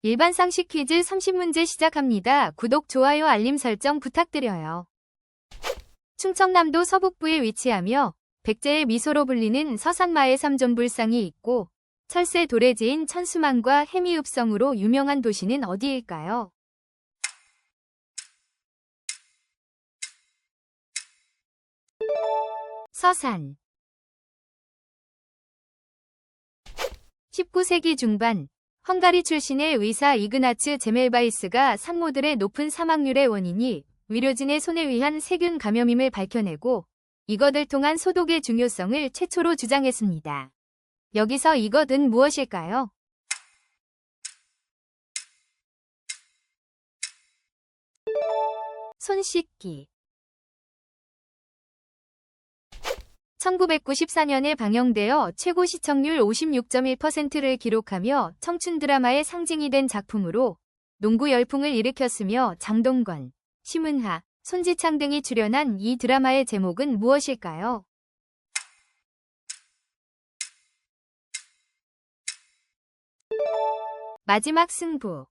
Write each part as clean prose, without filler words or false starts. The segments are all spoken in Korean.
일반 상식 퀴즈 30문제 시작합니다. 구독, 좋아요, 알림 설정 부탁드려요. 충청남도 서북부에 위치하며 백제의 미소로 불리는 서산마의 삼존불상이 있고 철새 도래지인 천수만과 해미읍성으로 유명한 도시는 어디일까요? 서산. 19세기 중반 헝가리 출신의 의사 이그나츠 제멜바이스가 산모들의 높은 사망률의 원인이 의료진의 손에 의한 세균 감염임을 밝혀내고 이것을 통한 소독의 중요성을 최초로 주장했습니다. 여기서 이것은 무엇일까요? 손 씻기. 1994년에 방영되어 최고 시청률 56.1%를 기록하며 청춘 드라마의 상징이 된 작품으로 농구 열풍을 일으켰으며 장동건, 심은하, 손지창 등이 출연한 이 드라마의 제목은 무엇일까요? 마지막 승부.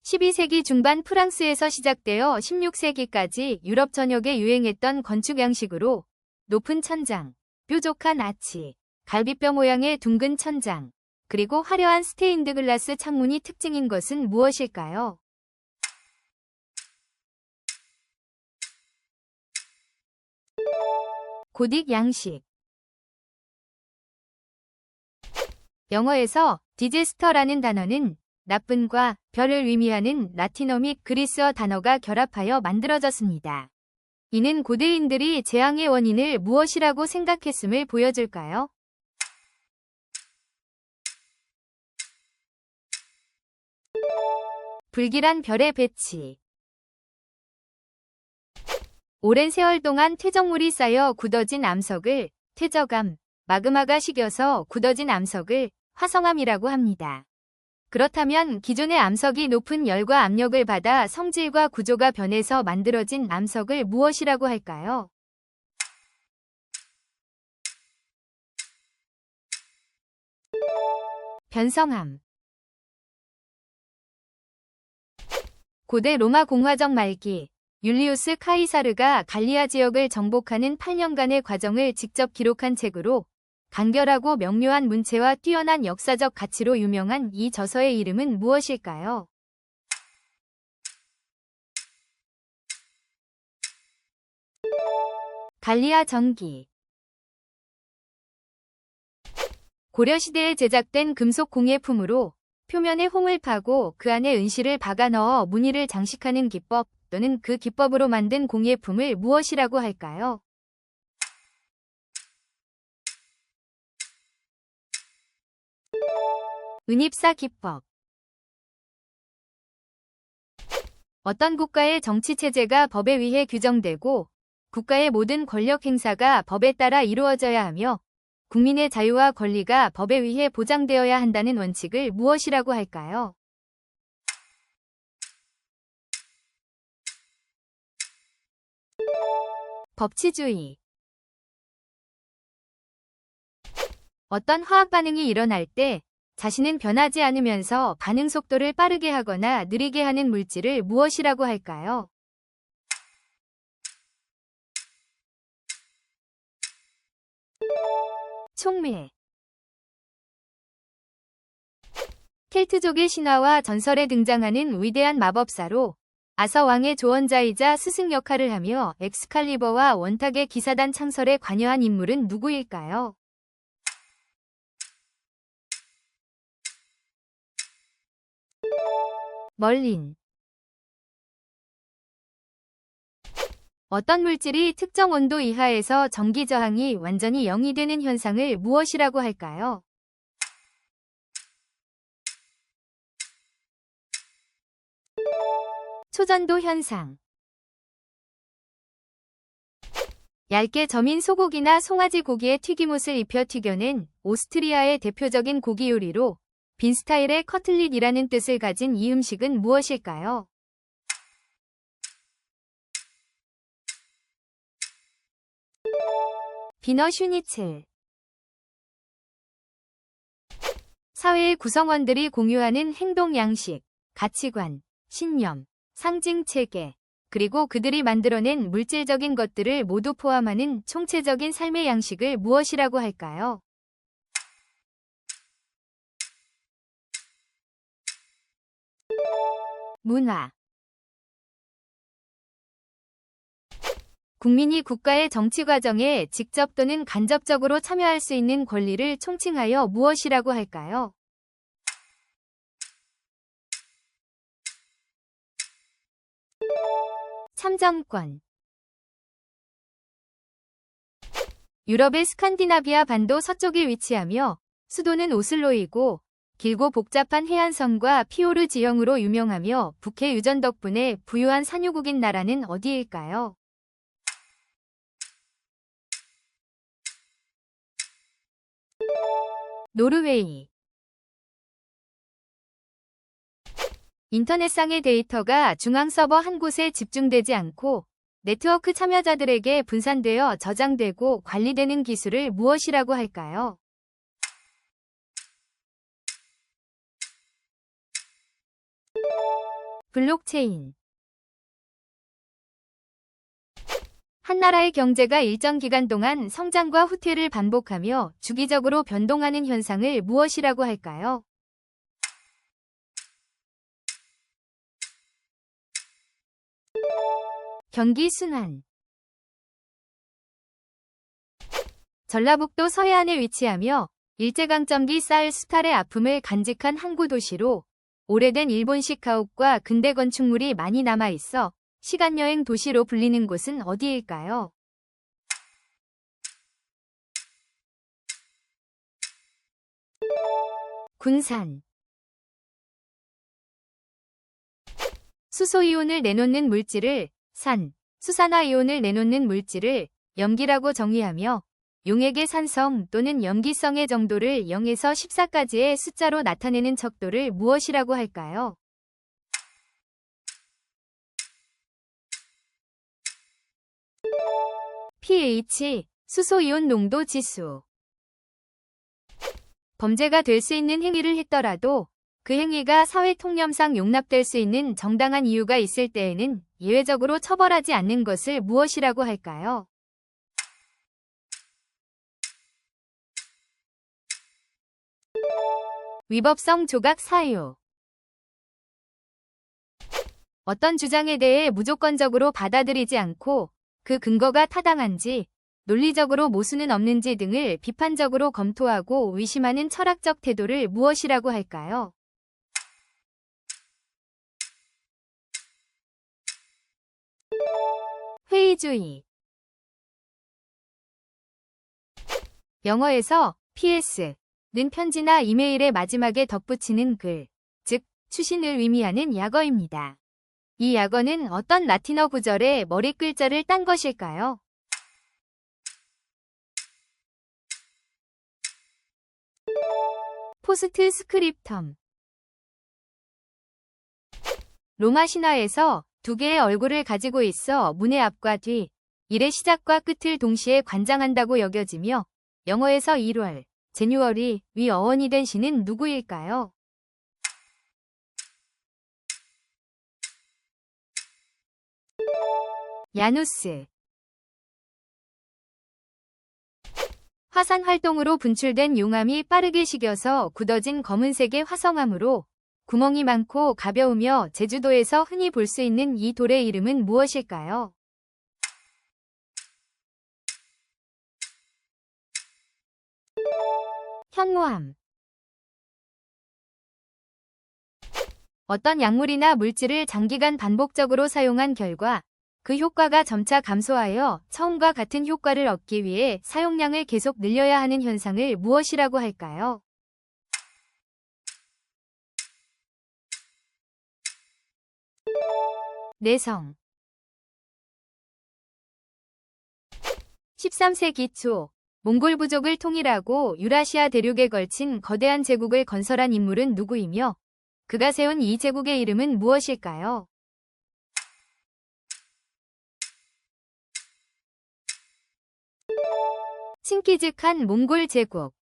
12세기 중반 프랑스에서 시작되어 16세기까지 유럽 전역에 유행했던 건축 양식으로 높은 천장, 뾰족한 아치, 갈비뼈 모양의 둥근 천장, 그리고 화려한 스테인드 글라스 창문이 특징인 것은 무엇일까요? 고딕 양식. 영어에서 디제스터라는 단어는 나쁜과 별을 의미하는 라틴어 및 그리스어 단어가 결합하여 만들어졌습니다. 이는 고대인들이 재앙의 원인을 무엇이라고 생각했음을 보여줄까요? 불길한 별의 배치. 오랜 세월 동안 퇴적물이 쌓여 굳어진 암석을 퇴적암, 마그마가 식여서 굳어진 암석을 화성암이라고 합니다. 그렇다면 기존의 암석이 높은 열과 압력을 받아 성질과 구조가 변해서 만들어진 암석을 무엇이라고 할까요? 변성암. 고대 로마 공화정 말기 율리우스 카이사르가 갈리아 지역을 정복하는 8년간의 과정을 직접 기록한 책으로 간결하고 명료한 문체와 뛰어난 역사적 가치로 유명한 이 저서의 이름은 무엇일까요? 갈리아 전기. 고려시대에 제작된 금속 공예품으로 표면에 홈을 파고 그 안에 은실을 박아 넣어 무늬를 장식하는 기법 또는 그 기법으로 만든 공예품을 무엇이라고 할까요? 은입사 기법. 어떤 국가의 정치체제가 법에 의해 규정되고 국가의 모든 권력 행사가 법에 따라 이루어져야 하며 국민의 자유와 권리가 법에 의해 보장되어야 한다는 원칙을 무엇이라고 할까요? 법치주의. 어떤 화학 반응이 일어날 때 자신은 변하지 않으면서 반응 속도를 빠르게 하거나 느리게 하는 물질을 무엇이라고 할까요? 촉매. 켈트족의 신화와 전설에 등장하는 위대한 마법사로 아서 왕의 조언자이자 스승 역할을 하며 엑스칼리버와 원탁의 기사단 창설에 관여한 인물은 누구일까요? 멀린. 어떤 물질이 특정 온도 이하에서 전기 저항이 완전히 0이 되는 현상을 무엇이라고 할까요? 초전도 현상. 얇게 점인 소고기나 송아지 고기에 튀김옷을 입혀 튀겨낸 오스트리아의 대표적인 고기 요리로 빈 스타일의 커틀릿이라는 뜻을 가진 이 음식은 무엇일까요? 비너 슈니첼. 사회의 구성원들이 공유하는 행동 양식, 가치관, 신념, 상징 체계, 그리고 그들이 만들어낸 물질적인 것들을 모두 포함하는 총체적인 삶의 양식을 무엇이라고 할까요? 문화. 국민이 국가의 정치 과정에 직접 또는 간접적으로 참여할 수 있는 권리를 총칭하여 무엇이라고 할까요? 참정권. 유럽의 스칸디나비아 반도 서쪽에 위치하며 수도는 오슬로이고 길고 복잡한 해안선과 피오르 지형으로 유명하며 북해 유전 덕분에 부유한 산유국인 나라는 어디일까요? 노르웨이. 인터넷상의 데이터가 중앙 서버 한 곳에 집중되지 않고 네트워크 참여자들에게 분산되어 저장되고 관리되는 기술을 무엇이라고 할까요? 블록체인. 한 나라의 경제가 일정 기간 동안 성장과 후퇴를 반복하며 주기적으로 변동하는 현상을 무엇이라고 할까요? 경기 순환. 전라북도 서해안에 위치하며 일제강점기 쌀 수탈의 아픔을 간직한 항구 도시로 오래된 일본식 가옥과 근대 건축물이 많이 남아있어 시간여행 도시로 불리는 곳은 어디일까요? 군산. 수소이온을 내놓는 물질을 산, 수산화이온을 내놓는 물질을 염기라고 정의하며 용액의 산성 또는 염기성의 정도를 0에서 14까지의 숫자로 나타내는 척도를 무엇이라고 할까요? pH, 수소이온 농도 지수. 범죄가 될 수 있는 행위를 했더라도 그 행위가 사회 통념상 용납될 수 있는 정당한 이유가 있을 때에는 예외적으로 처벌하지 않는 것을 무엇이라고 할까요? 위법성 조각 사유. 어떤 주장에 대해 무조건적으로 받아들이지 않고 그 근거가 타당한지, 논리적으로 모순은 없는지 등을 비판적으로 검토하고 의심하는 철학적 태도를 무엇이라고 할까요? 회의주의. 영어에서 PS는 편지나 이메일의 마지막에 덧붙이는 글, 즉 추신을 의미하는 약어입니다. 이 약어는 어떤 라틴어 구절의 머리 글자를 딴 것일까요? 포스트 스크립텀. 로마 신화에서 두 개의 얼굴을 가지고 있어 문의 앞과 뒤, 일의 시작과 끝을 동시에 관장한다고 여겨지며 영어에서 1월, 제뉴얼이 위 어원이 된 신은 누구일까요? 야누스. 화산 활동으로 분출된 용암이 빠르게 식여서 굳어진 검은색의 화성암으로 구멍이 많고 가벼우며 제주도에서 흔히 볼 수 있는 이 돌의 이름은 무엇일까요? 현무암. 어떤 약물이나 물질을 장기간 반복적으로 사용한 결과 그 효과가 점차 감소하여 처음과 같은 효과를 얻기 위해 사용량을 계속 늘려야 하는 현상을 무엇이라고 할까요? 내성. 13세기 초 몽골 부족을 통일하고 유라시아 대륙에 걸친 거대한 제국을 건설한 인물은 누구이며 그가 세운 이 제국의 이름은 무엇일까요? 칭기즈칸 몽골 제국.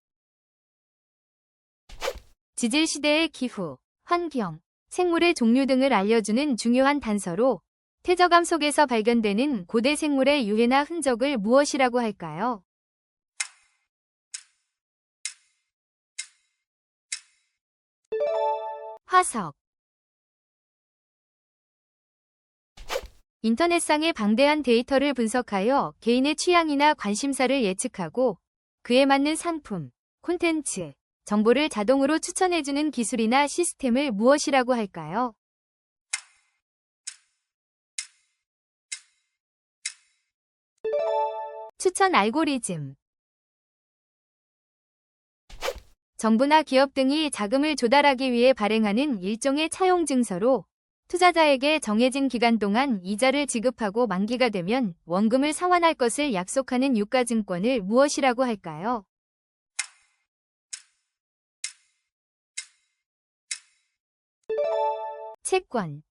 지질 시대의 기후, 환경, 생물의 종류 등을 알려주는 중요한 단서로 퇴적암 속에서 발견되는 고대 생물의 유해나 흔적을 무엇이라고 할까요? 화석. 인터넷상의 방대한 데이터를 분석하여 개인의 취향이나 관심사를 예측하고 그에 맞는 상품, 콘텐츠, 정보를 자동으로 추천해주는 기술이나 시스템을 무엇이라고 할까요? 추천 알고리즘. 정부나 기업 등이 자금을 조달하기 위해 발행하는 일종의 차용 증서로 투자자에게 정해진 기간 동안 이자를 지급하고 만기가 되면 원금을 상환할 것을 약속하는 유가증권을 무엇이라고 할까요? 채권.